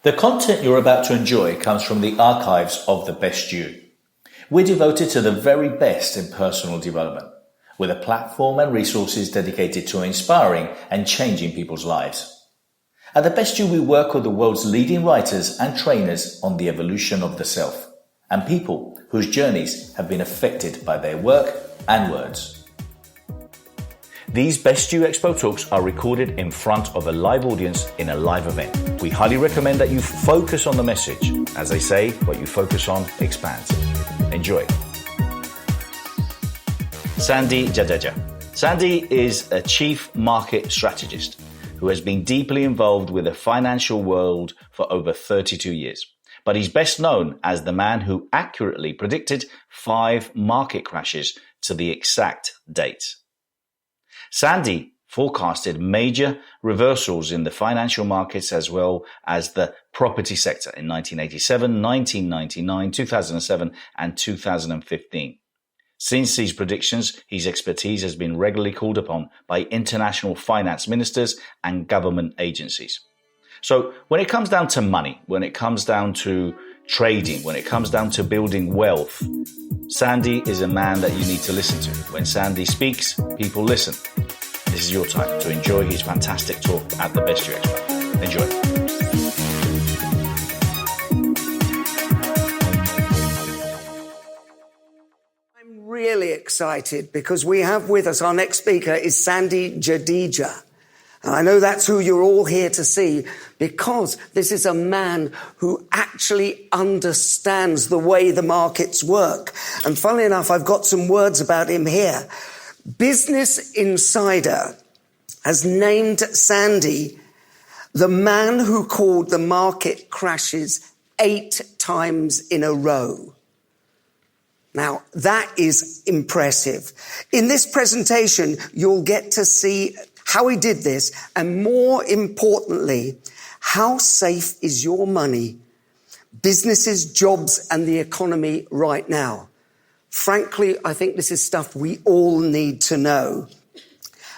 The content you're about to enjoy comes from the archives of The Best You. We're devoted to the very best in personal development, with a platform and resources dedicated to inspiring and changing people's lives. At The Best You, we work with the world's leading writers and trainers on the evolution of the self, and people whose journeys have been affected by their work and words. These Best You EXPO talks are recorded in front of a live audience in a live event. We highly recommend that you focus on the message. As they say, what you focus on expands. Enjoy. Sandy Jadeja. Sandy is a chief market strategist who has been deeply involved with the financial world for over 32 years. But he's best known as the man who accurately predicted 5 market crashes to the exact date. Sandy forecasted major reversals in the financial markets as well as the property sector in 1987, 1999, 2007, and 2015. Since these predictions, his expertise has been regularly called upon by international finance ministers and government agencies. So when it comes down to money, when it comes down to trading, when it comes down to building wealth, Sandy is a man that you need to listen to. When Sandy speaks, people listen. This is your time to enjoy his fantastic talk at the Best You EXPO. Enjoy. I'm really excited because we have with us, our next speaker is Sandy Jadeja. And I know that's who you're all here to see, because this is a man who actually understands the way the markets work. And funnily enough, I've got some words about him here. Business Insider has named Sandy the man who called the market crashes 8 times in a row. Now, that is impressive. In this presentation, you'll get to see how he did this, and more importantly, how safe is your money, businesses, jobs, and the economy right now. Frankly, I think this is stuff we all need to know.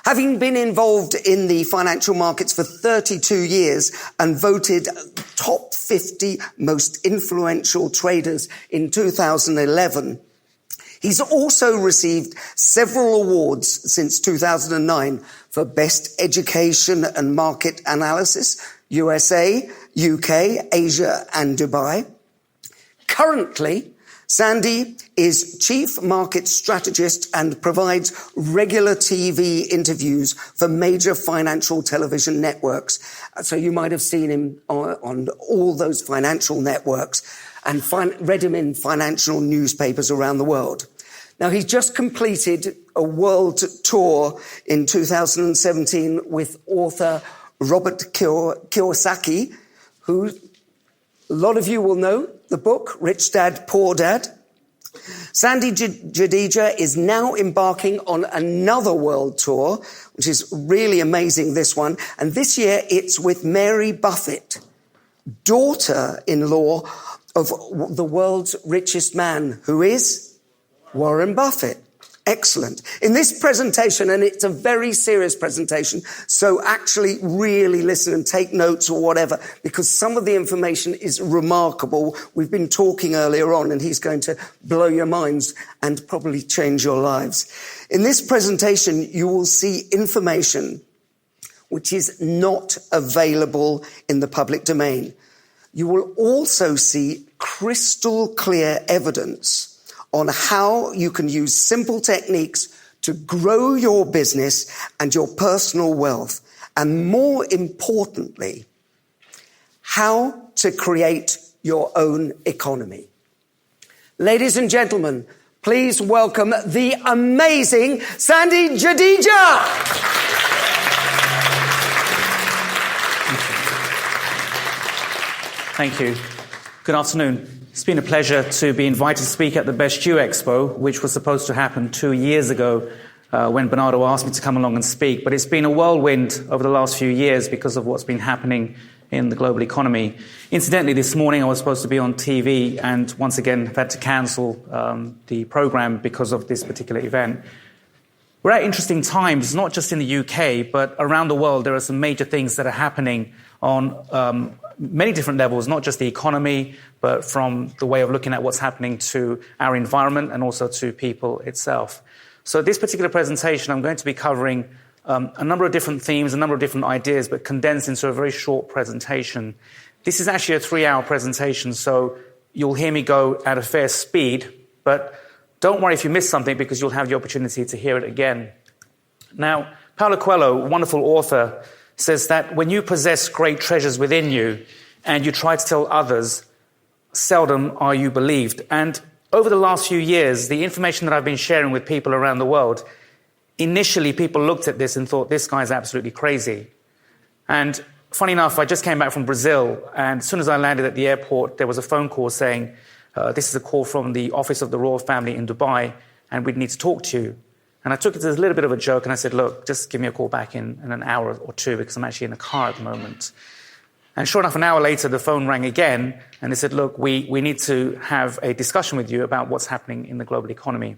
Having been involved in the financial markets for 32 years and voted top 50 most influential traders in 2011, he's also received several awards since 2009 for Best Education and Market Analysis, USA, UK, Asia, and Dubai. Currently, Sandy is Chief Market Strategist and provides regular TV interviews for major financial television networks. So you might have seen him on all those financial networks and read him in financial newspapers around the world. Now, he's just completed a world tour in 2017 with author Robert Kiyosaki, who a lot of you will know the book, Rich Dad, Poor Dad. Sandy Jadeja is now embarking on another world tour, which is really amazing, this one. And this year it's with Mary Buffett, daughter-in-law of the world's richest man, who is Warren Buffett. Excellent. In this presentation, and it's a very serious presentation, so actually really listen and take notes or whatever, because some of the information is remarkable. We've been talking earlier on, and he's going to blow your minds and probably change your lives. In this presentation, you will see information which is not available in the public domain. You will also see crystal clear evidence on how you can use simple techniques to grow your business and your personal wealth. And more importantly, how to create your own economy. Ladies and gentlemen, please welcome the amazing Sandy Jadeja. Thank you. Good afternoon. It's been a pleasure to be invited to speak at the Best You EXPO, which was supposed to happen 2 years ago when Bernardo asked me to come along and speak. But it's been a whirlwind over the last few years because of what's been happening in the global economy. Incidentally, this morning I was supposed to be on TV and once again have had to cancel the program because of this particular event. We're at interesting times, not just in the UK, but around the world. There are some major things that are happening on many different levels, not just the economy, but from the way of looking at what's happening to our environment and also to people itself. So this particular presentation, I'm going to be covering a number of different themes, a number of different ideas, but condensed into a very short presentation. This is actually a 3-hour presentation, so you'll hear me go at a fair speed, but don't worry if you miss something because you'll have the opportunity to hear it again. Now, Paulo Coelho, a wonderful author, says that when you possess great treasures within you and you try to tell others, seldom are you believed. And over the last few years, the information that I've been sharing with people around the world, initially people looked at this and thought, this guy's absolutely crazy. And funny enough, I just came back from Brazil, and as soon as I landed at the airport, there was a phone call saying, this is a call from the office of the royal family in Dubai, and we'd need to talk to you. And I took it as a little bit of a joke, and I said, look, just give me a call back in an hour or two, because I'm actually in a car at the moment. And sure enough, an hour later, the phone rang again, and they said, look, we need to have a discussion with you about what's happening in the global economy.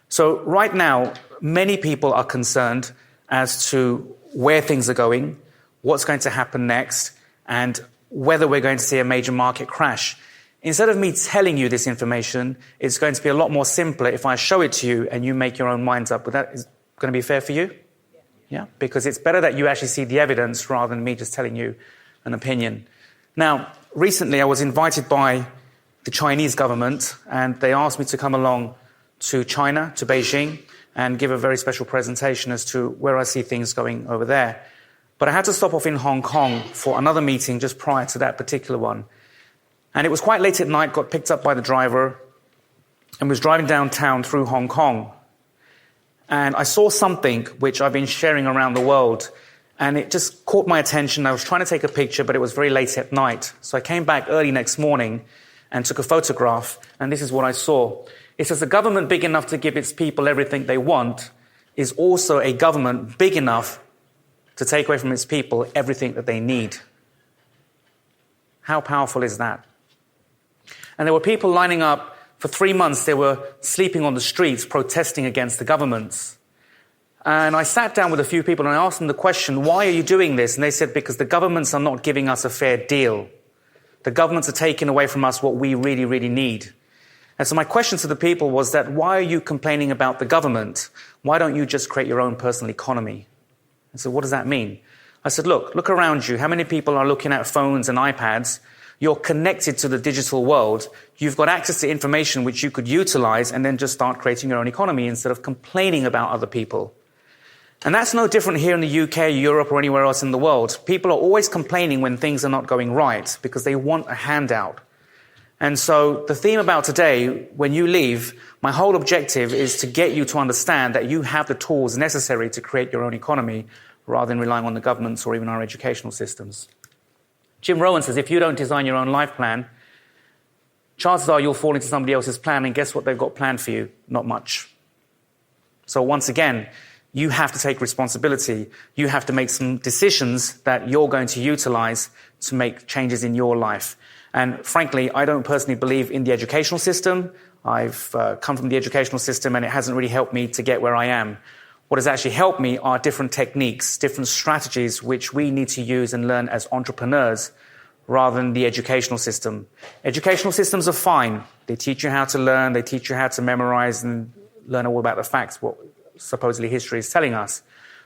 So right now, many people are concerned as to where things are going, what's going to happen next, and whether we're going to see a major market crash. Instead of me telling you this information, it's going to be a lot more simpler if I show it to you and you make your own minds up. But that is going to be fair for you? Yeah? Because it's better that you actually see the evidence rather than me just telling you an opinion. Now, recently I was invited by the Chinese government, and they asked me to come along to China, to Beijing, and give a very special presentation as to where I see things going over there. But I had to stop off in Hong Kong for another meeting just prior to that particular one. And it was quite late at night, got picked up by the driver, and was driving downtown through Hong Kong. And I saw something which I've been sharing around the world, and it just caught my attention. I was trying to take a picture, but it was very late at night. So I came back early next morning and took a photograph, and this is what I saw. It says a government big enough to give its people everything they want is also a government big enough to take away from its people everything that they need. How powerful is that? And there were people lining up for 3 months. They were sleeping on the streets, protesting against the governments. And I sat down with a few people and I asked them the question, why are you doing this? And they said, because the governments are not giving us a fair deal. The governments are taking away from us what we really, really need. And so my question to the people was that, why are you complaining about the government? Why don't you just create your own personal economy? I said, what does that mean? I said, look around you. How many people are looking at phones and iPads? You're connected to the digital world. You've got access to information which you could utilize and then just start creating your own economy instead of complaining about other people. And that's no different here in the UK, Europe, or anywhere else in the world. People are always complaining when things are not going right because they want a handout. And so the theme about today, when you leave, my whole objective is to get you to understand that you have the tools necessary to create your own economy rather than relying on the governments or even our educational systems. Jim Rohn says, if you don't design your own life plan, chances are you'll fall into somebody else's plan, and guess what they've got planned for you? Not much. So once again, you have to take responsibility. You have to make some decisions that you're going to utilize to make changes in your life. And frankly, I don't personally believe in the educational system. I've come from the educational system and it hasn't really helped me to get where I am. What has actually helped me are different techniques, different strategies which we need to use and learn as entrepreneurs rather than the educational system. Educational systems are fine. They teach you how to learn, they teach you how to memorize and learn all about the facts, what supposedly history is telling us.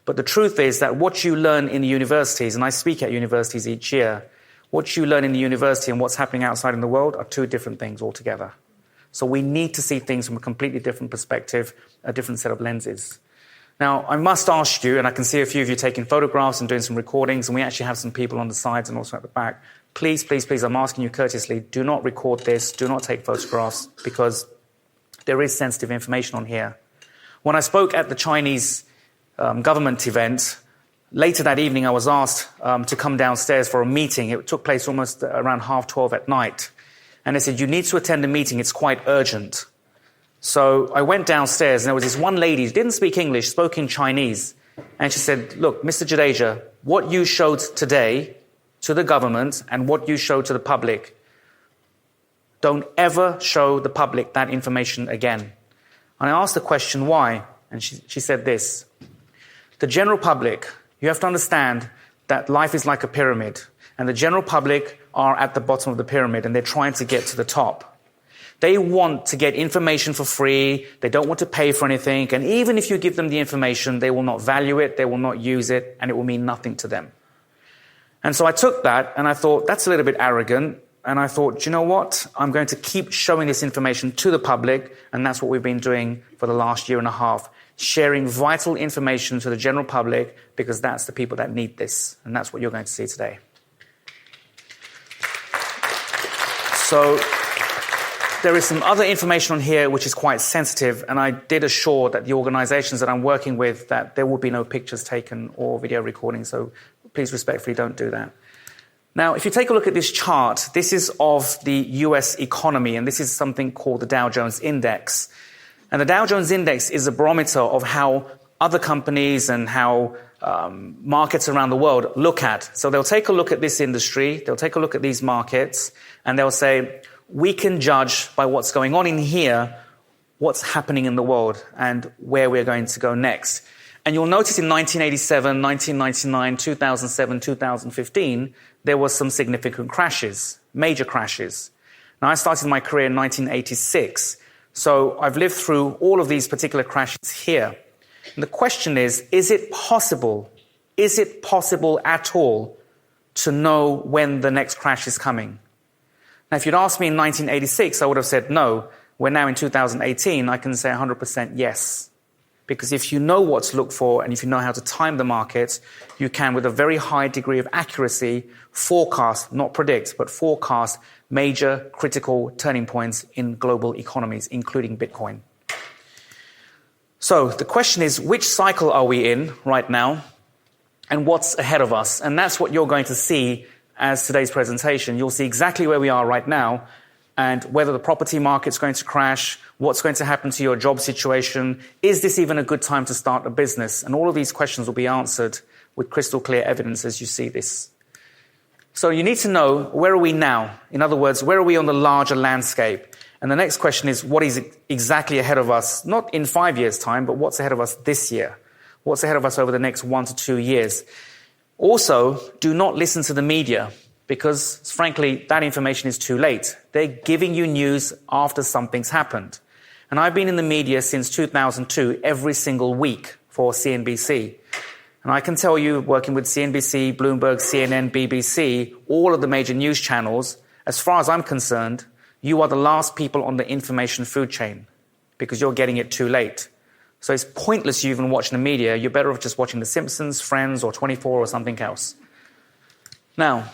But the truth is that what you learn in the universities, and I speak at universities each year, what you learn in the university and what's happening outside in the world are two different things altogether. So we need to see things from a completely different perspective, a different set of lenses. Now, I must ask you, and I can see a few of you taking photographs and doing some recordings, and we actually have some people on the sides and also at the back. Please, please, please, I'm asking you courteously, do not record this, do not take photographs, because there is sensitive information on here. When I spoke at the Chinese government event, later that evening I was asked to come downstairs for a meeting. It took place almost around 12:30 at night. And they said, you need to attend the meeting, it's quite urgent. So I went downstairs and there was this one lady who didn't speak English, spoke in Chinese. And she said, look, Mr. Jadeja, what you showed today to the government and what you showed to the public, don't ever show the public that information again. And I asked the question, why? And she said this, the general public, you have to understand that life is like a pyramid. And the general public are at the bottom of the pyramid and they're trying to get to the top. They want to get information for free. They don't want to pay for anything. And even if you give them the information, they will not value it. They will not use it, and it will mean nothing to them. And so I took that and I thought, that's a little bit arrogant. And I thought, do you know what? I'm going to keep showing this information to the public. And that's what we've been doing for the last year and a half, sharing vital information to the general public, because that's the people that need this. And that's what you're going to see today. So there is some other information on here which is quite sensitive, and I did assure that the organizations that I'm working with that there will be no pictures taken or video recording, so please respectfully don't do that. Now, if you take a look at this chart, this is of the US economy, and this is something called the Dow Jones Index. And the Dow Jones Index is a barometer of how other companies and how markets around the world look at. So they'll take a look at this industry, they'll take a look at these markets, and they'll say, we can judge by what's going on in here, what's happening in the world, and where we're going to go next. And you'll notice in 1987, 1999, 2007, 2015, there was some significant crashes, major crashes. Now, I started my career in 1986, so I've lived through all of these particular crashes here. And the question is it possible at all to know when the next crash is coming? Now, if you'd asked me in 1986, I would have said no. We're now in 2018, I can say 100% yes. Because if you know what to look for and if you know how to time the market, you can, with a very high degree of accuracy, forecast, not predict, but forecast major critical turning points in global economies, including Bitcoin. So the question is, which cycle are we in right now and what's ahead of us? And that's what you're going to see as today's presentation. You'll see exactly where we are right now and whether the property market's going to crash, what's going to happen to your job situation, is this even a good time to start a business? And all of these questions will be answered with crystal clear evidence as you see this. So you need to know, where are we now? In other words, where are we on the larger landscape? And the next question is, what is exactly ahead of us, not in 5 years' time, but what's ahead of us this year? What's ahead of us over the next 1 to 2 years? Also, do not listen to the media, because, frankly, that information is too late. They're giving you news after something's happened. And I've been in the media since 2002, every single week for CNBC. And I can tell you, working with CNBC, Bloomberg, CNN, BBC, all of the major news channels, as far as I'm concerned, you are the last people on the information food chain, because you're getting it too late. So it's pointless you even watching the media. You're better off just watching The Simpsons, Friends, or 24 or something else. Now,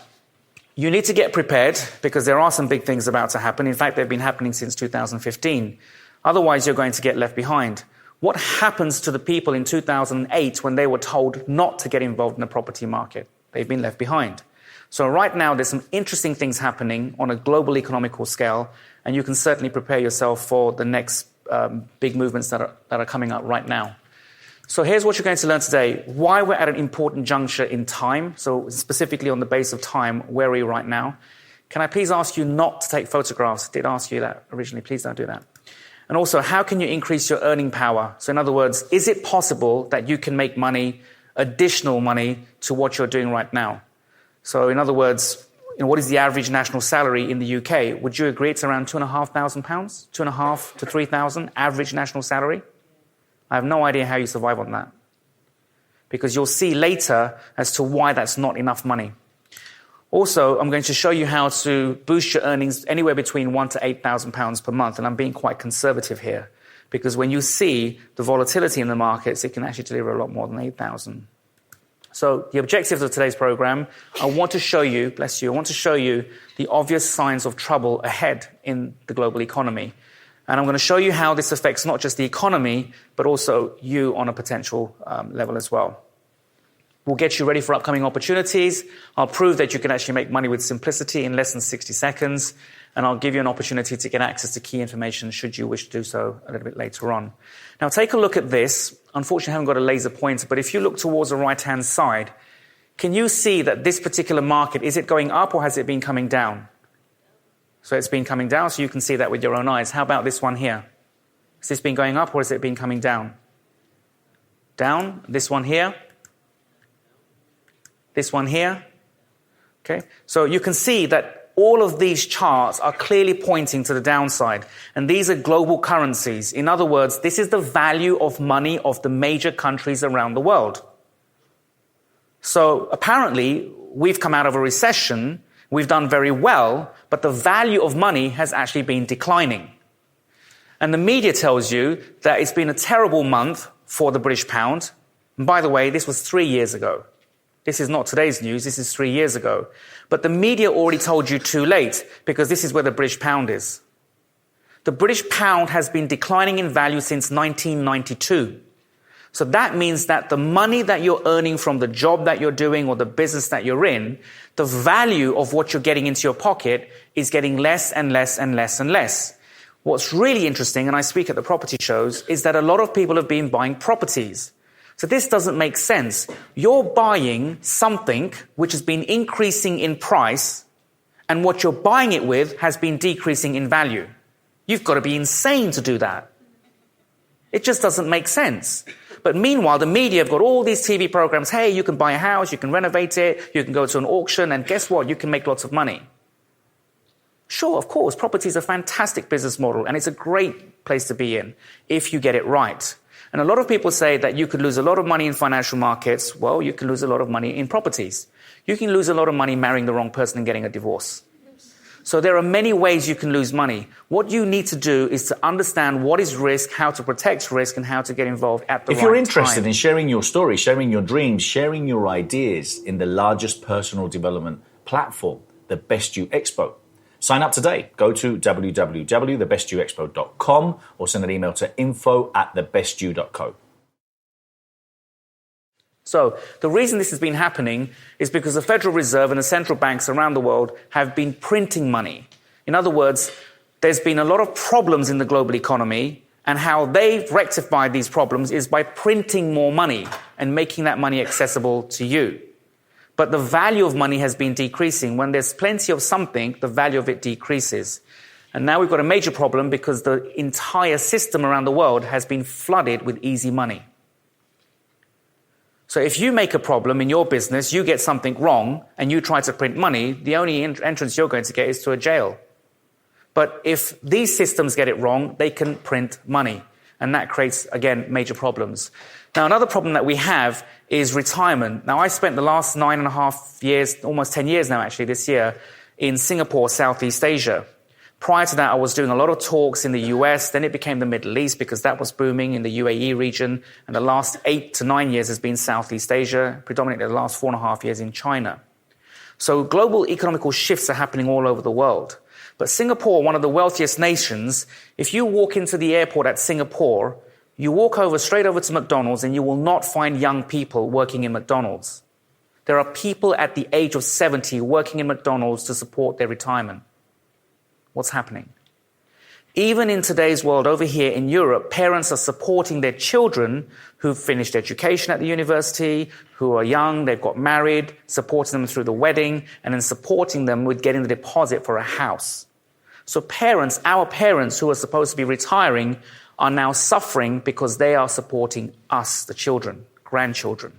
you need to get prepared, because there are some big things about to happen. In fact, they've been happening since 2015. Otherwise, you're going to get left behind. What happens to the people in 2008 when they were told not to get involved in the property market? They've been left behind. So right now, there's some interesting things happening on a global economical scale, and you can certainly prepare yourself for the next big movements that are coming up right now. So here's what you're going to learn today, why we're at an important juncture in time. So specifically on the base of time, where are we right now? Can I please ask you not to take photographs? I did ask you that originally. Please don't do that. And also, how can you increase your earning power? So in other words, is it possible that you can make money, additional money, to what you're doing right now? So in other words, what is the average national salary in the UK? Would you agree it's around £2,500? £2,500 to £3,000 average national salary? I have no idea how you survive on that, because you'll see later as to why that's not enough money. Also, I'm going to show you how to boost your earnings anywhere between £1,000 to £8,000 per month, and I'm being quite conservative here, because when you see the volatility in the markets, it can actually deliver a lot more than £8,000. So the objectives of today's program, I want to show you, bless you, I want to show you the obvious signs of trouble ahead in the global economy. And I'm going to show you how this affects not just the economy, but also you on a potential level as well. We'll get you ready for upcoming opportunities. I'll prove that you can actually make money with simplicity in less than 60 seconds. And I'll give you an opportunity to get access to key information should you wish to do so a little bit later on. Now take a look at this. Unfortunately, I haven't got a laser pointer, but if you look towards the right-hand side, can you see that this particular market, is it going up or has it been coming down? So it's been coming down, so you can see that with your own eyes. How about this one here? Has this been going up or has it been coming down? Down. This one here. This one here. Okay? So you can see that all of these charts are clearly pointing to the downside. And these are global currencies. In other words, this is the value of money of the major countries around the world. So apparently, we've come out of a recession, we've done very well, but the value of money has actually been declining. And the media tells you that it's been a terrible month for the British pound. And by the way, this was 3 years ago. This is not today's news, this is 3 years ago. But the media already told you too late, because this is where the British pound is. The British pound has been declining in value since 1992. So that means that the money that you're earning from the job that you're doing or the business that you're in, the value of what you're getting into your pocket is getting less and less and less and less. What's really interesting, and I speak at the property shows, is that a lot of people have been buying properties. So this doesn't make sense. You're buying something which has been increasing in price, and what you're buying it with has been decreasing in value. You've got to be insane to do that. It just doesn't make sense. But meanwhile, the media have got all these TV programs. Hey, you can buy a house, you can renovate it, you can go to an auction, and guess what? You can make lots of money. Sure, of course, property is a fantastic business model, and it's a great place to be in if you get it right. And a lot of people say that you could lose a lot of money in financial markets. Well, you can lose a lot of money in properties. You can lose a lot of money marrying the wrong person and getting a divorce. So there are many ways you can lose money. What you need to do is to understand what is risk, how to protect risk, and how to get involved at the right time. If you're interested in sharing your story, sharing your dreams, sharing your ideas in the largest personal development platform, the Best You EXPO, sign up today. Go to www.thebestyouexpo.com or send an email to info@thebestyou.co. So the reason this has been happening is because the Federal Reserve and the central banks around the world have been printing money. In other words, there's been a lot of problems in the global economy, and how they've rectified these problems is by printing more money and making that money accessible to you. But the value of money has been decreasing. When there's plenty of something, the value of it decreases. And now we've got a major problem because the entire system around the world has been flooded with easy money. So if you make a problem in your business, you get something wrong, and you try to print money, the only entrance you're going to get is to a jail. But if these systems get it wrong, they can print money. And that creates, again, major problems. Now, another problem that we have is retirement. Now, I spent the last 9.5 years, almost 10 years now, actually, this year, in Singapore, Southeast Asia. Prior to that, I was doing a lot of talks in the US. Then it became the Middle East because that was booming in the UAE region. And the last 8 to 9 years has been Southeast Asia, predominantly the last 4.5 years in China. So global economical shifts are happening all over the world. But Singapore, one of the wealthiest nations, if you walk into the airport at Singapore, you walk straight over to McDonald's, and you will not find young people working in McDonald's. There are people at the age of 70 working in McDonald's to support their retirement. What's happening? Even in today's world over here in Europe, parents are supporting their children who've finished education at the university, who are young, they've got married, supporting them through the wedding, and then supporting them with getting the deposit for a house. So parents, our parents who are supposed to be retiring, are now suffering because they are supporting us, the children, grandchildren.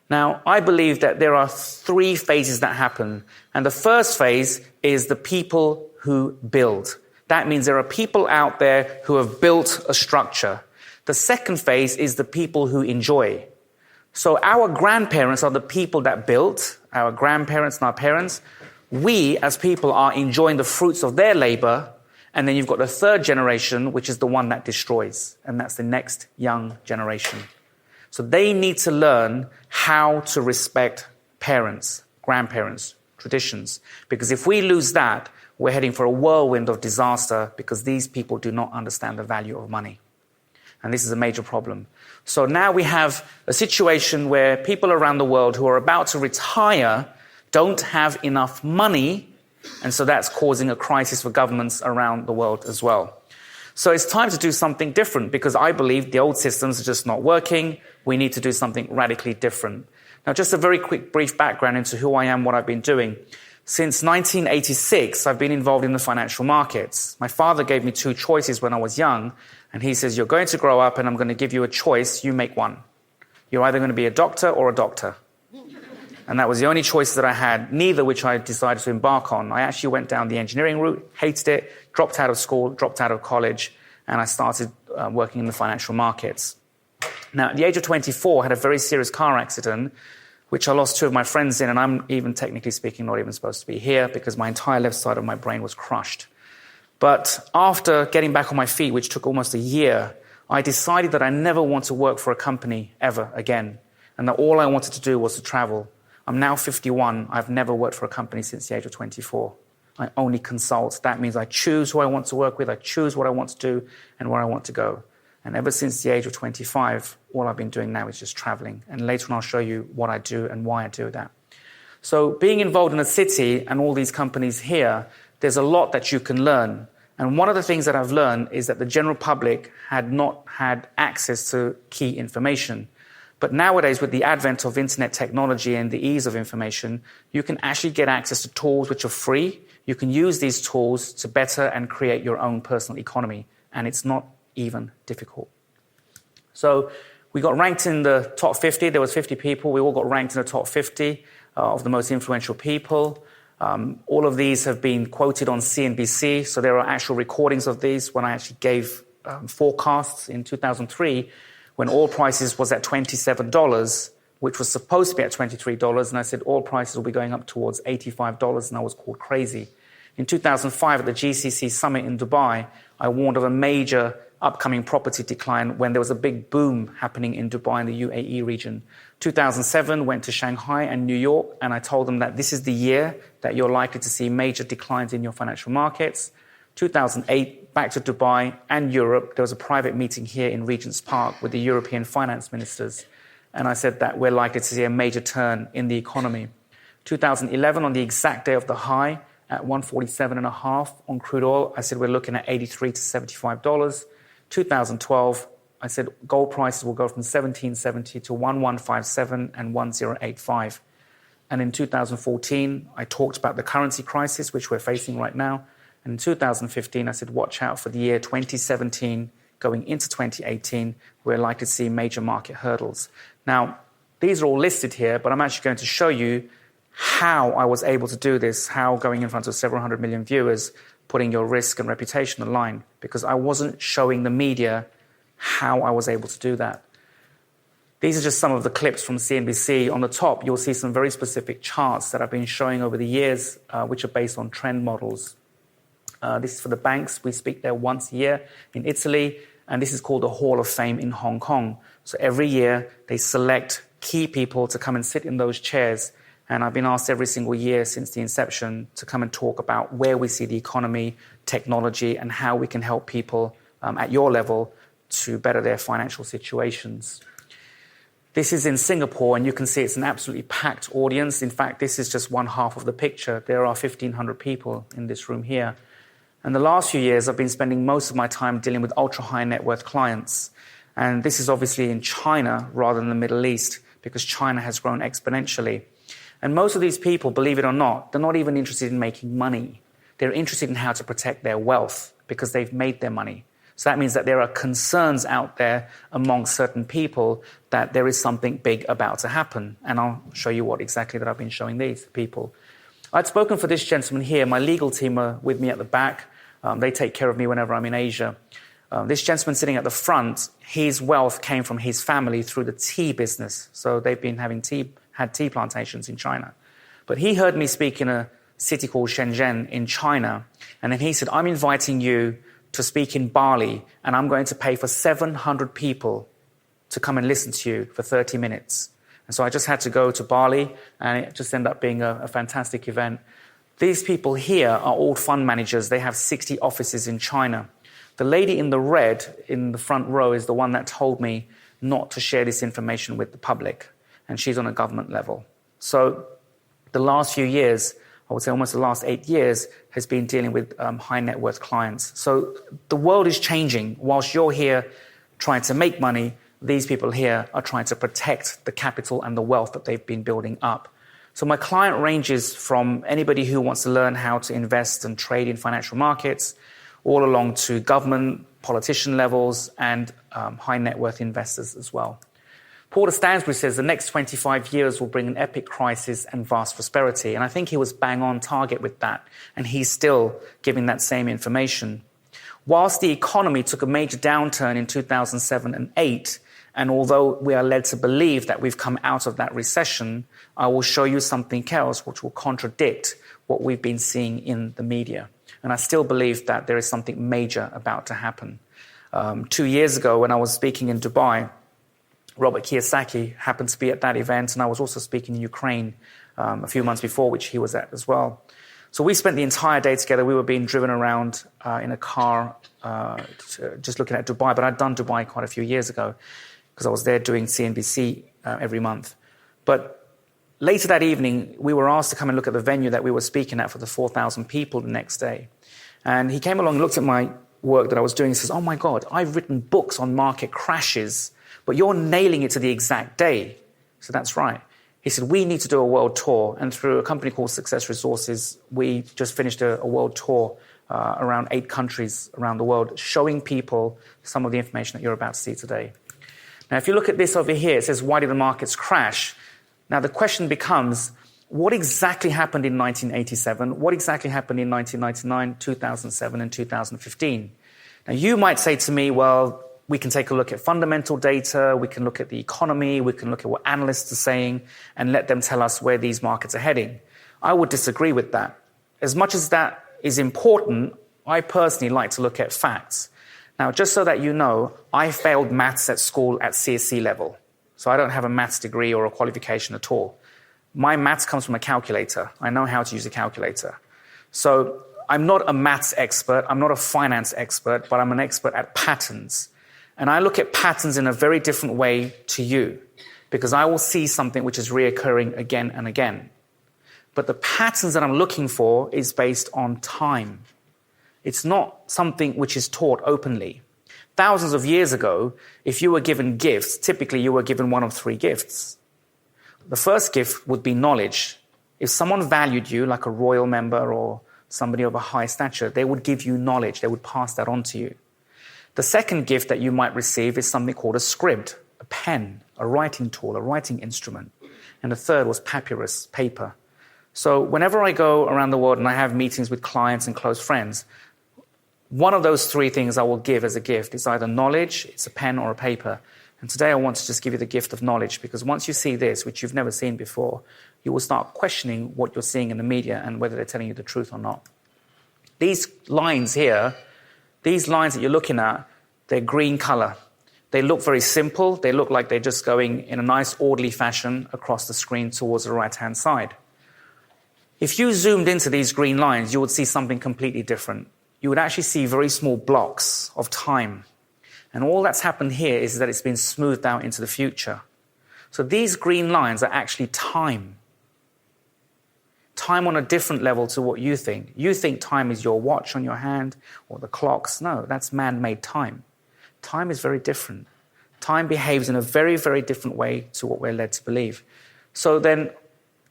Now, I believe that there are 3 phases that happen. And the first phase is the people who build. That means there are people out there who have built a structure. The second phase is the people who enjoy. So our grandparents are the people that built, our grandparents and our parents. We, as people, are enjoying the fruits of their labor. And then you've got the third generation, which is the one that destroys. And that's the next young generation. So they need to learn how to respect parents, grandparents, traditions. Because if we lose that, we're heading for a whirlwind of disaster because these people do not understand the value of money. And this is a major problem. So now we have a situation where people around the world who are about to retire don't have enough money. And so that's causing a crisis for governments around the world as well. So it's time to do something different because I believe the old systems are just not working. We need to do something radically different. Now, just a very quick, brief background into who I am, what I've been doing. Since 1986, I've been involved in the financial markets. My father gave me 2 choices when I was young, and he says, you're going to grow up and I'm going to give you a choice, you make one. You're either going to be a doctor or a doctor. And that was the only choice that I had, neither which I decided to embark on. I actually went down the engineering route, hated it, dropped out of school, dropped out of college, and I started working in the financial markets. Now, at the age of 24, I had a very serious car accident, which I lost 2 of my friends in, and I'm even technically speaking not even supposed to be here because my entire left side of my brain was crushed. But after getting back on my feet, which took almost a year, I decided that I never want to work for a company ever again, and that all I wanted to do was to travel. I'm now 51. I've never worked for a company since the age of 24. I only consult. That means I choose who I want to work with, I choose what I want to do, and where I want to go. And ever since the age of 25, all I've been doing now is just traveling. And later on, I'll show you what I do and why I do that. So being involved in a city and all these companies here, there's a lot that you can learn. And one of the things that I've learned is that the general public had not had access to key information. But nowadays, with the advent of internet technology and the ease of information, you can actually get access to tools which are free. You can use these tools to better and create your own personal economy. And it's not even difficult. So we got ranked in the top 50. There was 50 people. We all got ranked in the top 50 of the most influential people. All of these have been quoted on CNBC. So there are actual recordings of these when I actually gave forecasts in 2003 when oil prices was at $27, which was supposed to be at $23. And I said oil prices will be going up towards $85, and I was called crazy. In 2005 at the GCC summit in Dubai, I warned of a major upcoming property decline when there was a big boom happening in Dubai and the UAE region. 2007 went to Shanghai and New York, and I told them that this is the year that you're likely to see major declines in your financial markets. 2008, back to Dubai and Europe. There was a private meeting here in Regent's Park with the European finance ministers, and I said that we're likely to see a major turn in the economy. 2011, on the exact day of the high, at 147.5 on crude oil, I said we're looking at $83 to $75. 2012, I said gold prices will go from $1,770 to $1,157 and $1,085. And in 2014, I talked about the currency crisis, which we're facing right now. And in 2015, I said watch out for the year 2017 going into 2018. We're likely to see major market hurdles. Now, these are all listed here, but I'm actually going to show you how I was able to do this, how going in front of several hundred million viewers, putting your risk and reputation on the line, because I wasn't showing the media how I was able to do that. These are just some of the clips from CNBC. On the top, you'll see some very specific charts that I've been showing over the years, which are based on trend models. This is for the banks. We speak there once a year in Italy, and this is called the Hall of Fame in Hong Kong. So every year, they select key people to come and sit in those chairs. And I've been asked every single year since the inception to come and talk about where we see the economy, technology, and how we can help people at your level to better their financial situations. This is in Singapore, and you can see it's an absolutely packed audience. In fact, this is just one half of the picture. There are 1,500 people in this room here. And the last few years, I've been spending most of my time dealing with ultra-high net worth clients. And this is obviously in China rather than the Middle East, because China has grown exponentially. And most of these people, believe it or not, they're not even interested in making money. They're interested in how to protect their wealth because they've made their money. So that means that there are concerns out there among certain people that there is something big about to happen. And I'll show you what exactly that I've been showing these people. I'd spoken for this gentleman here. My legal team are with me at the back. They take care of me whenever I'm in Asia. This gentleman sitting at the front, his wealth came from his family through the tea business. So they've been having had tea plantations in China. But he heard me speak in a city called Shenzhen in China. And then he said, I'm inviting you to speak in Bali, and I'm going to pay for 700 people to come and listen to you for 30 minutes. And so I just had to go to Bali, and it just ended up being a fantastic event. These people here are all fund managers. They have 60 offices in China. The lady in the red in the front row is the one that told me not to share this information with the public. And she's on a government level. So the last few years, I would say almost the last 8 years, has been dealing with high net worth clients. So the world is changing. Whilst you're here trying to make money, these people here are trying to protect the capital and the wealth that they've been building up. So my client ranges from anybody who wants to learn how to invest and trade in financial markets, all along to government, politician levels, and high net worth investors as well. Paul Stansbury says the next 25 years will bring an epic crisis and vast prosperity. And I think he was bang on target with that. And he's still giving that same information. Whilst the economy took a major downturn in 2007 and 8, and although we are led to believe that we've come out of that recession, I will show you something else which will contradict what we've been seeing in the media. And I still believe that there is something major about to happen. 2 years ago, when I was speaking in Dubai, Robert Kiyosaki happened to be at that event, and I was also speaking in Ukraine a few months before, which he was at as well. So we spent the entire day together. We were being driven around in a car, just looking at Dubai. But I'd done Dubai quite a few years ago because I was there doing CNBC every month. But later that evening, we were asked to come and look at the venue that we were speaking at for the 4,000 people the next day. And he came along and looked at my work that I was doing. He says, "Oh my God, I've written books on market crashes, but you're nailing it to the exact day." So that's right. He said, "We need to do a world tour." And through a company called Success Resources, we just finished a world tour around 8 countries around the world, showing people some of the information that you're about to see today. Now, if you look at this over here, it says, why did the markets crash? Now, the question becomes, what exactly happened in 1987? What exactly happened in 1999, 2007, and 2015? Now, you might say to me, well, we can take a look at fundamental data, we can look at the economy, we can look at what analysts are saying, and let them tell us where these markets are heading. I would disagree with that. As much as that is important, I personally like to look at facts. Now, just so that you know, I failed maths at school at CSC level. So I don't have a maths degree or a qualification at all. My maths comes from a calculator. I know how to use a calculator. So I'm not a maths expert, I'm not a finance expert, but I'm an expert at patterns. And I look at patterns in a very different way to you, because I will see something which is reoccurring again and again. But the patterns that I'm looking for is based on time. It's not something which is taught openly. Thousands of years ago, if you were given gifts, typically you were given one of 3 gifts. The first gift would be knowledge. If someone valued you, like a royal member or somebody of a high stature, they would give you knowledge. They would pass that on to you. The second gift that you might receive is something called a script, a pen, a writing tool, a writing instrument. And the third was papyrus, paper. So whenever I go around the world and I have meetings with clients and close friends, one of those 3 things I will give as a gift is either knowledge, it's a pen, or a paper. And today I want to just give you the gift of knowledge, because once you see this, which you've never seen before, you will start questioning what you're seeing in the media and whether they're telling you the truth or not. These lines here, these lines that you're looking at, they're green color. They look very simple. They look like they're just going in a nice orderly fashion across the screen towards the right-hand side. If you zoomed into these green lines, you would see something completely different. You would actually see very small blocks of time. And all that's happened here is that it's been smoothed out into the future. So these green lines are actually time. Time on a different level to what you think. You think time is your watch on your hand or the clocks. No, that's man-made time. Time is very different. Time behaves in a very, very different way to what we're led to believe. So then,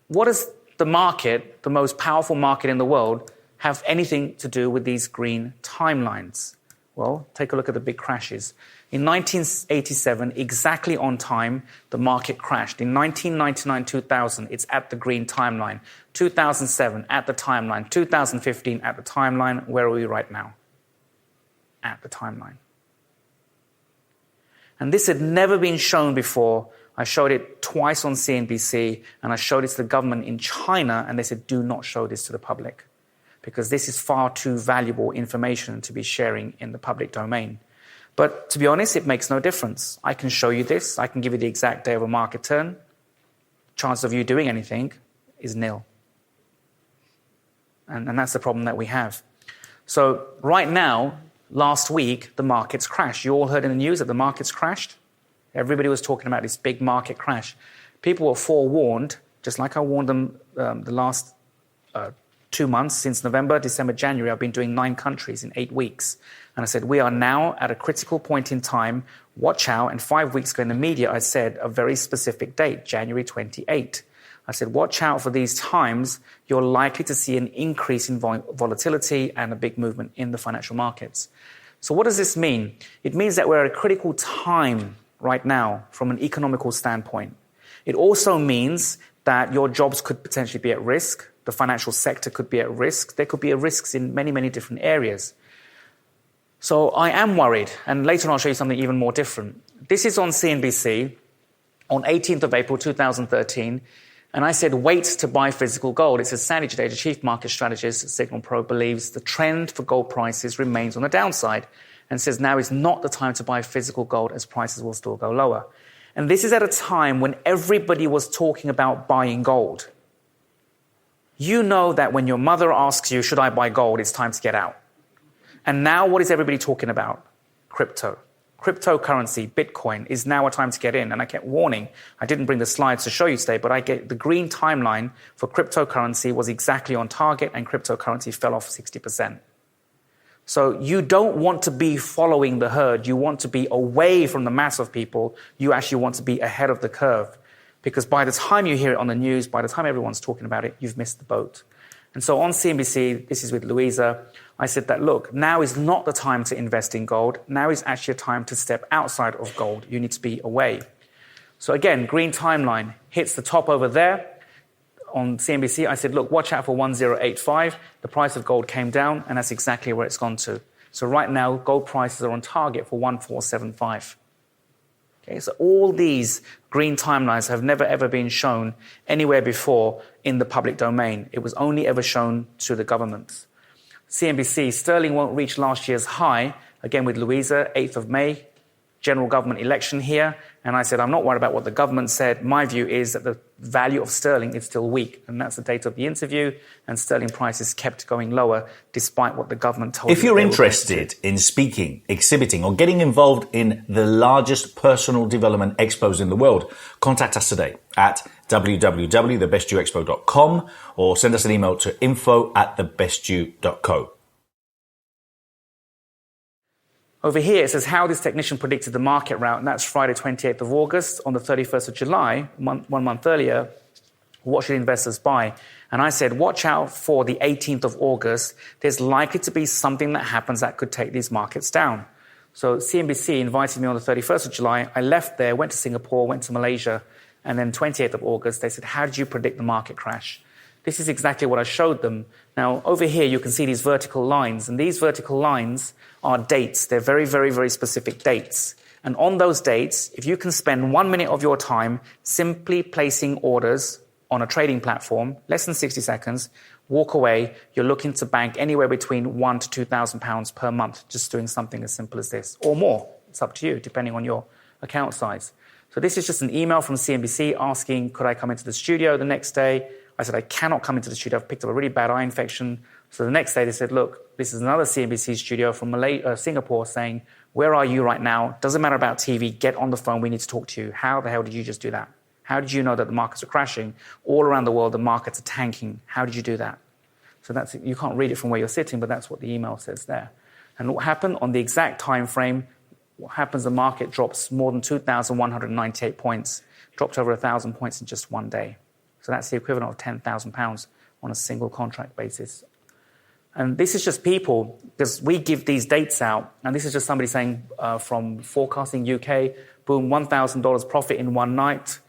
what does the market, the most powerful market in the world, have anything to do with these green timelines? Well, take a look at the big crashes. In 1987, exactly on time, the market crashed. In 1999, 2000, it's at the green timeline. 2007, at the timeline. 2015, at the timeline. Where are we right now? At the timeline. And this had never been shown before. I showed it twice on CNBC, and I showed it to the government in China, and they said, do not show this to the public, because this is far too valuable information to be sharing in the public domain. But to be honest, it makes no difference. I can show you this. I can give you the exact day of a market turn. Chance of you doing anything is nil. And that's the problem that we have. So right now, last week, the markets crashed. You all heard in the news that the markets crashed? Everybody was talking about this big market crash. People were forewarned, just like I warned them the last 2 months, since November, December, January. I've been doing 9 countries in 8 weeks. And I said, we are now at a critical point in time. Watch out. And 5 weeks ago in the media, I said a very specific date, January 28. I said, watch out for these times. You're likely to see an increase in volatility and a big movement in the financial markets. So what does this mean? It means that we're at a critical time right now from an economical standpoint. It also means that your jobs could potentially be at risk. The financial sector could be at risk. There could be risks in many, many different areas. So I am worried, and later on I'll show you something even more different. This is on CNBC on 18th of April 2013, and I said, wait to buy physical gold. It says, Sandy Jadeja, Chief Market Strategist at Signal Pro, believes the trend for gold prices remains on the downside and says now is not the time to buy physical gold as prices will still go lower. And this is at a time when everybody was talking about buying gold. You know that when your mother asks you, should I buy gold, it's time to get out. And now what is everybody talking about? Crypto. Cryptocurrency, Bitcoin, is now a time to get in. And I kept warning. I didn't bring the slides to show you today, but the green timeline for cryptocurrency was exactly on target, and cryptocurrency fell off 60%. So you don't want to be following the herd. You want to be away from the mass of people. You actually want to be ahead of the curve. Because by the time you hear it on the news, by the time everyone's talking about it, you've missed the boat. And so on CNBC, this is with Louisa, I said that, look, now is not the time to invest in gold. Now is actually a time to step outside of gold. You need to be away. So again, green timeline hits the top over there. On CNBC, I said, look, watch out for 1085. The price of gold came down, and that's exactly where it's gone to. So right now, gold prices are on target for 1475. Okay, so all these green timelines have never, ever been shown anywhere before in the public domain. It was only ever shown to the governments. CNBC, sterling won't reach last year's high, again with Louisa, 8th of May, general government election here. And I said, I'm not worried about what the government said. My view is that the value of sterling is still weak. And that's the date of the interview. And sterling prices kept going lower despite what the government told us. If you're interested in speaking, exhibiting, or getting involved in the largest personal development expos in the world, contact us today at www.thebestyouexpo.com or send us an email to info@thebestyou.co. Over here, it says how this technician predicted the market route, and that's Friday, 28th of August. On the 31st of July, 1 month earlier, what should investors buy? And I said, watch out for the 18th of August. There's likely to be something that happens that could take these markets down. So CNBC invited me on the 31st of July. I left there, went to Singapore, went to Malaysia, and then 28th of August, they said, how did you predict the market crash? This is exactly what I showed them. Now, over here, you can see these vertical lines, and these vertical lines are dates. They're very, very, very specific dates. And on those dates, if you can spend 1 minute of your time simply placing orders on a trading platform, less than 60 seconds, walk away, you're looking to bank anywhere between £1,000 to £2,000 per month, just doing something as simple as this, or more. It's up to you, depending on your account size. So this is just an email from CNBC asking, could I come into the studio the next day? I said, I cannot come into the studio. I've picked up a really bad eye infection. So the next day they said, look, this is another CNBC studio from Singapore saying, where are you right now? Doesn't matter about TV. Get on the phone. We need to talk to you. How the hell did you just do that? How did you know that the markets are crashing? All around the world, the markets are tanking. How did you do that? So that's, you can't read it from where you're sitting, but that's what the email says there. And what happened on the exact time frame, what happens, the market drops more than 2,198 points, dropped over 1,000 points in just one day. So that's the equivalent of £10,000 on a single contract basis. And this is just people, because we give these dates out, and this is just somebody saying from Forecasting UK, boom, $1,000 profit in one night.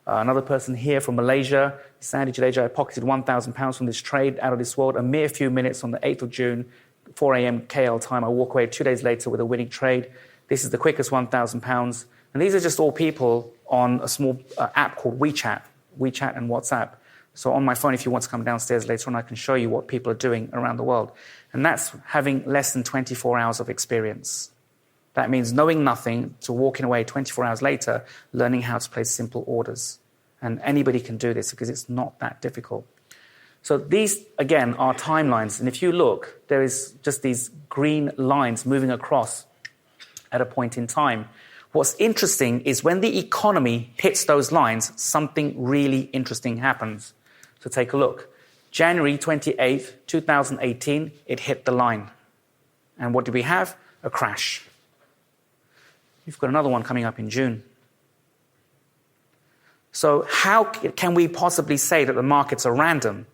Another person here from Malaysia, Sandy Jadeja, I pocketed £1,000 from this trade out of this world, a mere few minutes on the 8th of June, 4 a.m. KL time. I walk away 2 days later with a winning trade. This is the quickest £1,000. And these are just all people on a small app called WeChat and WhatsApp. So on my phone, if you want to come downstairs later on, I can show you what people are doing around the world. And that's having less than 24 hours of experience. That means knowing nothing to walking away 24 hours later, learning how to place simple orders. And anybody can do this because it's not that difficult. So these, again, are timelines. And if you look, there is just these green lines moving across at a point in time. What's interesting is when the economy hits those lines, something really interesting happens. So take a look. January 28th, 2018, it hit the line. And what do we have? A crash. You've got another one coming up in June. So how can we possibly say that the markets are random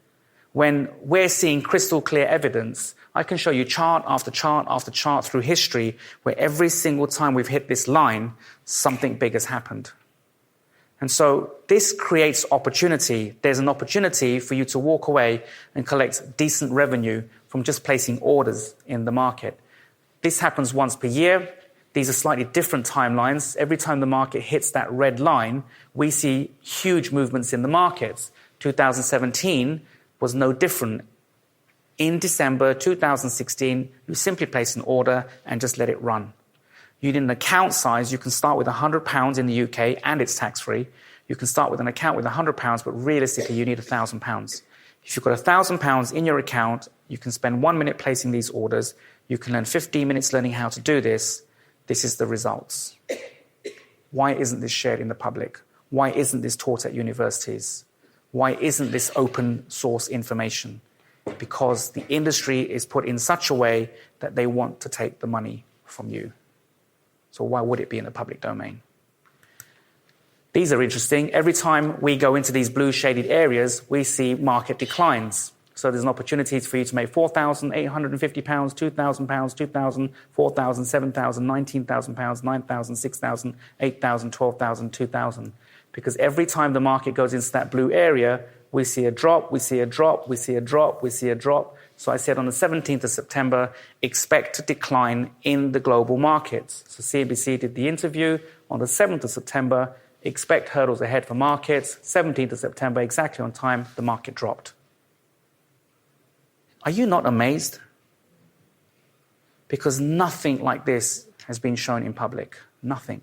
when we're seeing crystal clear evidence. I can show you chart after chart after chart through history where every single time we've hit this line, something big has happened. And so this creates opportunity. There's an opportunity for you to walk away and collect decent revenue from just placing orders in the market. This happens once per year. These are slightly different timelines. Every time the market hits that red line, we see huge movements in the markets. 2017 was no different. In December 2016, you simply place an order and just let it run. You need an account size. You can start with £100 in the UK and it's tax-free. You can start with an account with £100, but realistically you need £1,000. If you've got £1,000 in your account, you can spend 1 minute placing these orders. You can learn 15 minutes learning how to do this. This is the results. Why isn't this shared in the public? Why isn't this taught at universities? Why isn't this open source information? Because the industry is put in such a way that they want to take the money from you. So why would it be in the public domain? These are interesting. Every time we go into these blue shaded areas, we see market declines. So there's an opportunity for you to make £4,850, £2,000, £2,000, £4,000, £7,000, £19,000, £9,000, £6,000, £8,000, £12,000, £2,000. Because every time the market goes into that blue area, we see a drop, we see a drop, we see a drop, we see a drop. So I said on the 17th of September, expect a decline in the global markets. So CNBC did the interview on the 7th of September, expect hurdles ahead for markets. 17th of September, exactly on time, the market dropped. Are you not amazed? Because nothing like this has been shown in public. Nothing.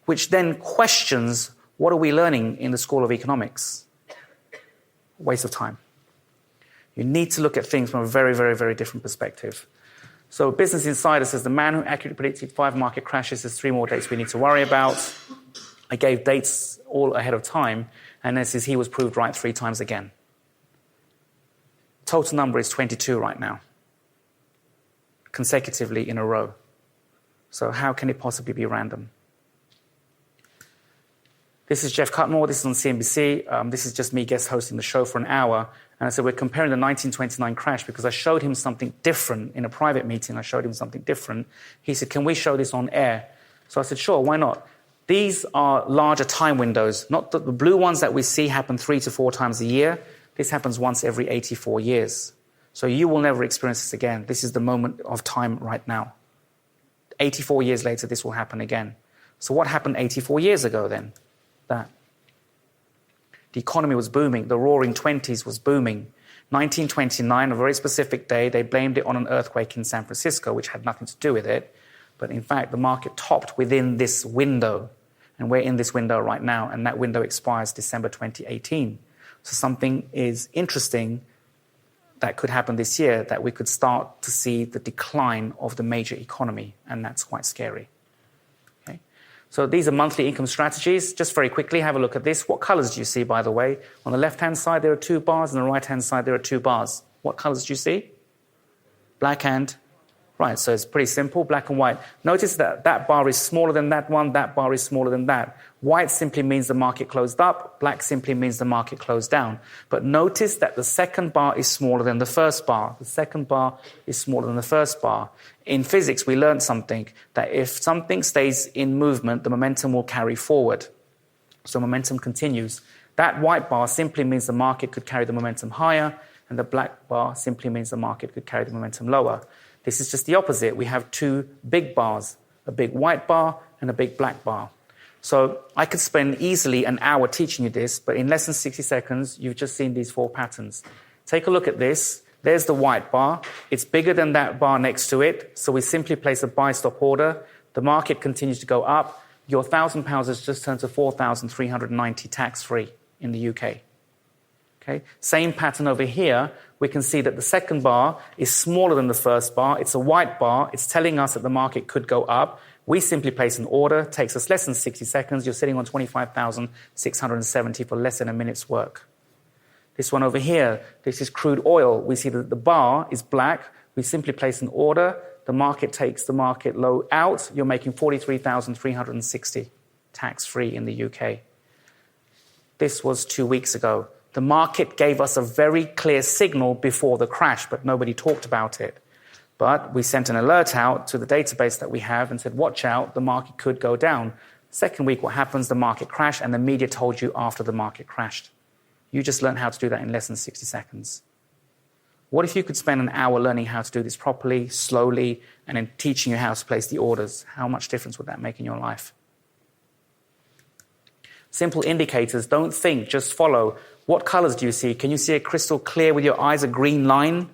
Which then questions, what are we learning in the School of Economics? Waste of time. You need to look at things from a very, very, very different perspective. So Business Insider says the man who accurately predicted 5 market crashes has 3 more dates we need to worry about. I gave dates all ahead of time, and it says he was proved right 3 times again. Total number is 22 right now, consecutively in a row. So how can it possibly be random? This is Jeff Cutmore. This is on CNBC. This is just me guest hosting the show for an hour. And I said, we're comparing the 1929 crash because I showed him something different in a private meeting. I showed him something different. He said, can we show this on air? So I said, sure, why not? These are larger time windows. Not the blue ones that we see happen 3 to 4 times a year. This happens once every 84 years. So you will never experience this again. This is the moment of time right now. 84 years later, this will happen again. So what happened 84 years ago then? That. The economy was booming. The roaring 20s was booming. 1929, a very specific day, they blamed it on an earthquake in San Francisco, which had nothing to do with it. But in fact, the market topped within this window. And we're in this window right now, and that window expires December 2018. So something is interesting that could happen this year, that we could start to see the decline of the major economy, and that's quite scary. Okay? So these are monthly income strategies. Just very quickly, have a look at this. What colors do you see, by the way? On the left-hand side, there are 2 bars, and on the right-hand side, there are 2 bars. What colors do you see? Black and white. So it's pretty simple, black and white. Notice that that bar is smaller than that one, that bar is smaller than that. White simply means the market closed up, black simply means the market closed down. But notice that the second bar is smaller than the first bar. The second bar is smaller than the first bar. In physics, we learned something, that if something stays in movement, the momentum will carry forward. So momentum continues. That white bar simply means the market could carry the momentum higher, and the black bar simply means the market could carry the momentum lower. This is just the opposite. We have 2 big bars, a big white bar and a big black bar. So I could spend easily an hour teaching you this, but in less than 60 seconds, you've just seen these 4 patterns. Take a look at this. There's the white bar. It's bigger than that bar next to it, so we simply place a buy stop order. The market continues to go up. Your £1,000 has just turned to 4,390 tax-free in the UK. Okay. Same pattern over here. We can see that the second bar is smaller than the first bar. It's a white bar. It's telling us that the market could go up. We simply place an order. It takes us less than 60 seconds. You're sitting on 25,670 for less than a minute's work. This one over here, this is crude oil. We see that the bar is black. We simply place an order. The market takes the market low out. You're making 43,360 tax-free in the UK. This was 2 weeks ago. The market gave us a very clear signal before the crash, but nobody talked about it. But we sent an alert out to the database that we have and said, watch out, the market could go down. Second week, what happens? The market crashed, and the media told you after the market crashed. You just learned how to do that in less than 60 seconds. What if you could spend an hour learning how to do this properly, slowly, and then teaching you how to place the orders? How much difference would that make in your life? Simple indicators. Don't think, just follow. What colors do you see? Can you see a crystal clear with your eyes, a green line?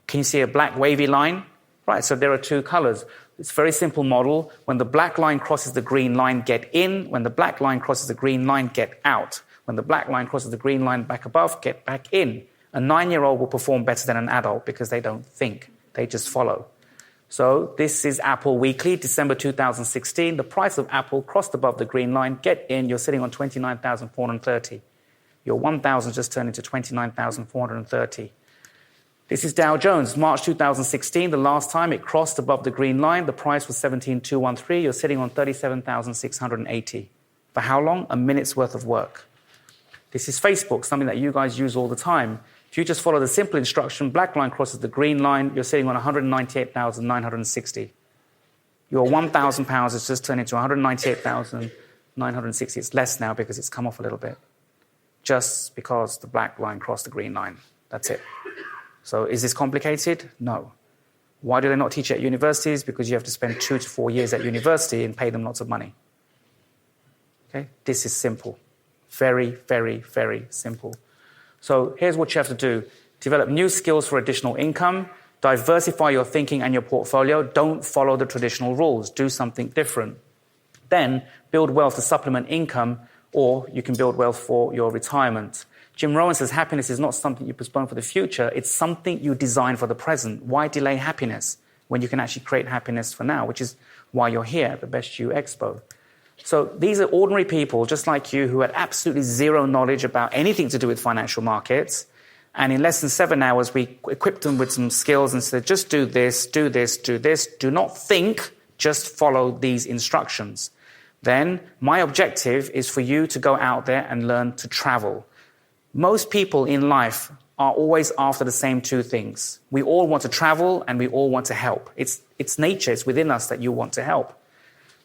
Can you see a black wavy line? Right, so there are two colors. It's a very simple model. When the black line crosses the green line, get in. When the black line crosses the green line, get out. When the black line crosses the green line back above, get back in. A 9-year-old will perform better than an adult because they don't think. They just follow. So this is Apple Weekly, December 2016. The price of Apple crossed above the green line. Get in. You're sitting on 29,430. Your 1,000 just turned into 29,430. This is Dow Jones, March 2016. The last time it crossed above the green line, the price was 17,213. You're sitting on 37,680. For how long? A minute's worth of work. This is Facebook, something that you guys use all the time. If you just follow the simple instruction, black line crosses the green line, you're sitting on 198,960. Your 1,000 pounds has just turned into 198,960. It's less now because it's come off a little bit. Just because the black line crossed the green line. That's it. So is this complicated? No. Why do they not teach at universities? Because you have to spend 2 to 4 years at university and pay them lots of money. Okay? This is simple. Very, very, very simple. So here's what you have to do. Develop new skills for additional income. Diversify your thinking and your portfolio. Don't follow the traditional rules. Do something different. Then build wealth to supplement income, or you can build wealth for your retirement. Jim Rohn says happiness is not something you postpone for the future. It's something you design for the present. Why delay happiness when you can actually create happiness for now, which is why you're here at the Best You Expo. So these are ordinary people just like you who had absolutely zero knowledge about anything to do with financial markets. And in less than 7 hours, we equipped them with some skills and said, just do this, do this, do this. Do not think, just follow these instructions. Then my objective is for you to go out there and learn to travel. Most people in life are always after the same two things. We all want to travel and we all want to help. It's nature, it's within us that you want to help.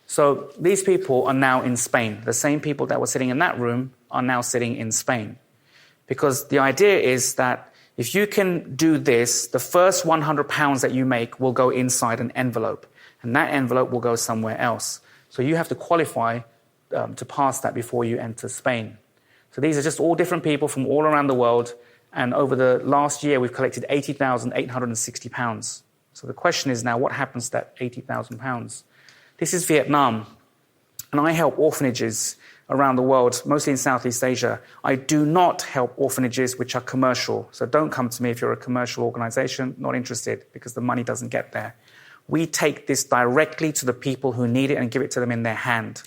So these people are now in Spain. The same people that were sitting in that room are now sitting in Spain. Because the idea is that if you can do this, the first £100 that you make will go inside an envelope. And that envelope will go somewhere else. So you have to qualify to pass that before you enter Spain. So these are just all different people from all around the world. And over the last year, we've collected £80,860. So the question is now, what happens to that £80,000? This is Vietnam, and I help orphanages around the world, mostly in Southeast Asia. I do not help orphanages which are commercial. So don't come to me if you're a commercial organization, not interested, because the money doesn't get there. We take this directly to the people who need it and give it to them in their hand.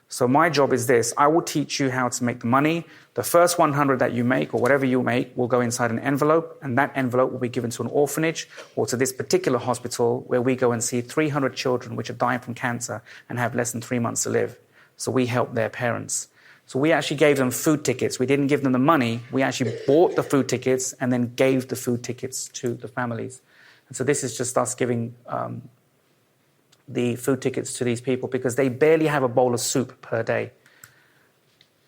So my job is this. I will teach you how to make the money. The first 100 that you make, or whatever you make, will go inside an envelope, and that envelope will be given to an orphanage or to this particular hospital where we go and see 300 children which are dying from cancer and have less than 3 months to live. So we help their parents. So we actually gave them food tickets. We didn't give them the money. We actually bought the food tickets and then gave the food tickets to the families. And so this is just us giving the food tickets to these people because they barely have a bowl of soup per day.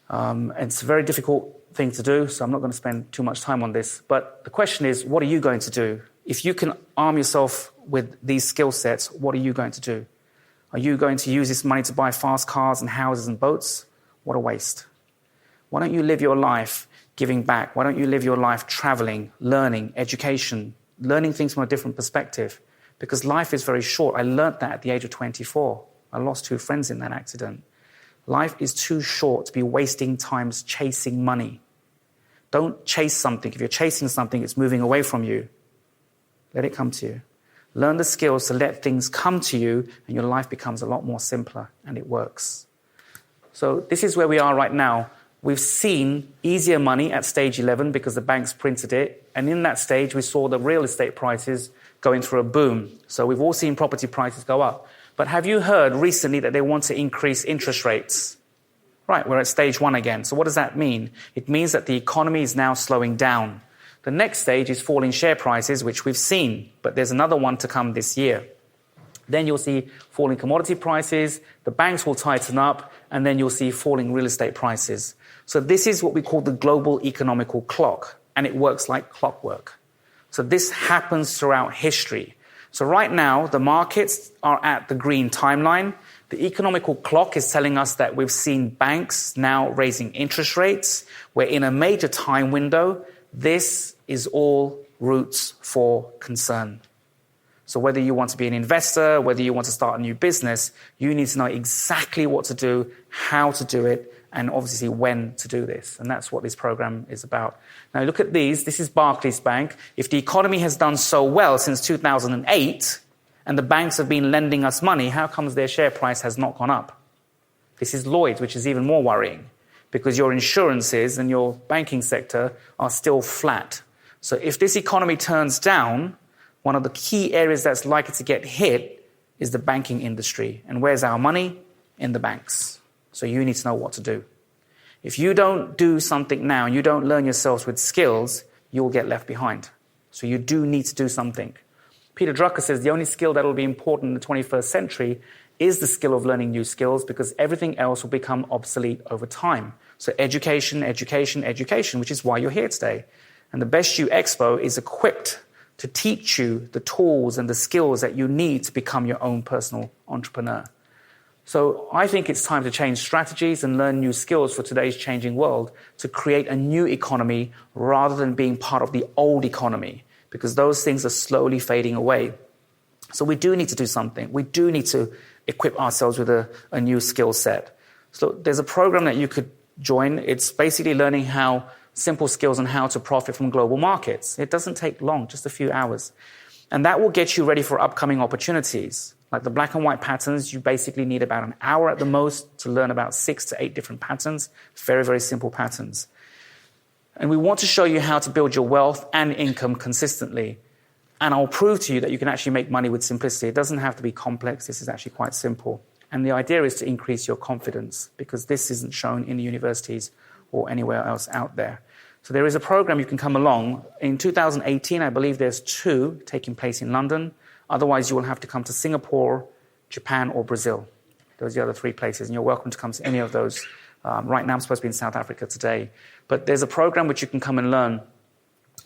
It's a very difficult thing to do, so I'm not going to spend too much time on this. But the question is, what are you going to do? If you can arm yourself with these skill sets, what are you going to do? Are you going to use this money to buy fast cars and houses and boats? What a waste. Why don't you live your life giving back? Why don't you live your life traveling, learning, education, learning things from a different perspective? Because life is very short. I learnt that at the age of 24. I lost 2 friends in that accident. Life is too short to be wasting time chasing money. Don't chase something. If you're chasing something, it's moving away from you. Let it come to you. Learn the skills to let things come to you, and your life becomes a lot more simpler, and it works. So this is where we are right now. We've seen easier money at stage 11 because the banks printed it. And in that stage, we saw the real estate prices going through a boom. So we've all seen property prices go up. But have you heard recently that they want to increase interest rates? Right, we're at stage 1 again. So what does that mean? It means that the economy is now slowing down. The next stage is falling share prices, which we've seen, but there's another one to come this year. Then you'll see falling commodity prices, the banks will tighten up, and then you'll see falling real estate prices. So this is what we call the global economical clock, and it works like clockwork. So this happens throughout history. So right now, the markets are at the green timeline. The economical clock is telling us that we've seen banks now raising interest rates. We're in a major time window. This is all roots for concern. So whether you want to be an investor, whether you want to start a new business, you need to know exactly what to do, how to do it, and obviously when to do this. And that's what this program is about. Now look at these. This is Barclays Bank. If the economy has done so well since 2008, and the banks have been lending us money, how comes their share price has not gone up? This is Lloyd's, which is even more worrying, because your insurances and your banking sector are still flat. So if this economy turns down, one of the key areas that's likely to get hit is the banking industry. And where's our money? In the banks. So you need to know what to do. If you don't do something now and you don't learn yourselves with skills, you'll get left behind. So you do need to do something. Peter Drucker says the only skill that will be important in the 21st century is the skill of learning new skills, because everything else will become obsolete over time. So education, education, education, which is why you're here today. And the Best You EXPO is equipped to teach you the tools and the skills that you need to become your own personal entrepreneur. So I think it's time to change strategies and learn new skills for today's changing world, to create a new economy rather than being part of the old economy, because those things are slowly fading away. So we do need to do something. We do need to equip ourselves with a new skill set. So there's a program that you could join. It's basically learning how simple skills on how to profit from global markets. It doesn't take long, just a few hours. And that will get you ready for upcoming opportunities. Like the black and white patterns, you basically need about an hour at the most to learn about 6 to 8 different patterns. Very, very simple patterns. And we want to show you how to build your wealth and income consistently. And I'll prove to you that you can actually make money with simplicity. It doesn't have to be complex. This is actually quite simple. And the idea is to increase your confidence, because this isn't shown in the universities or anywhere else out there. So there is a program you can come along. In 2018, I believe there's 2 taking place in London. Otherwise, you will have to come to Singapore, Japan, or Brazil. Those are the other 3 places, and you're welcome to come to any of those. Right now, I'm supposed to be in South Africa today. But there's a program which you can come and learn.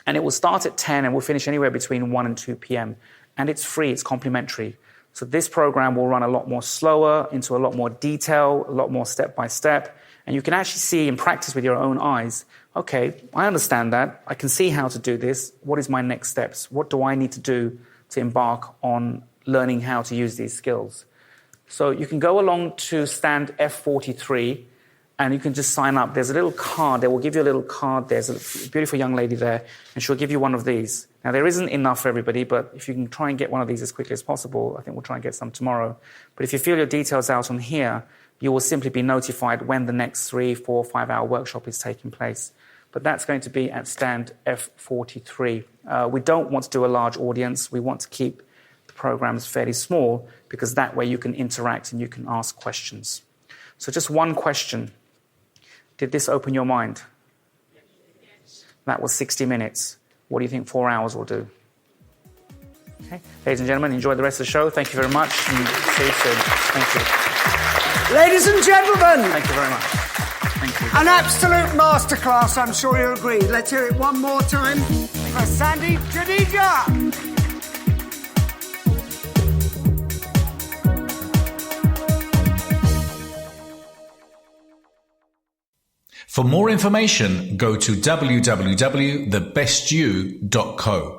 And it will start at 10 and will finish anywhere between 1 and 2 p.m. And it's free, it's complimentary. So this program will run a lot more slower, into a lot more detail, a lot more step-by-step. And you can actually see and practice with your own eyes, okay, I understand that. I can see how to do this. What is my next steps? What do I need to do to embark on learning how to use these skills? So you can go along to stand F43 and you can just sign up. There's a little card. They will give you a little card. There's a beautiful young lady there, and she'll give you one of these. Now, there isn't enough for everybody, but if you can try and get one of these as quickly as possible, I think we'll try and get some tomorrow. But if you fill your details out on here, you will simply be notified when the next 3, 4, 5-hour workshop is taking place. But that's going to be at stand F43. We don't want to do a large audience. We want to keep the programs fairly small, because that way you can interact and you can ask questions. So just one question. Did this open your mind? Yes. That was 60 minutes. What do you think 4 hours will do? Okay. Ladies and gentlemen, enjoy the rest of the show. Thank you very much. And see you soon. Thank you. Ladies and gentlemen. Thank you very much. Thank you. An absolute masterclass, I'm sure you agree. Let's hear it one more time for Sandy Jadeja. For more information, go to www.thebestyou.co.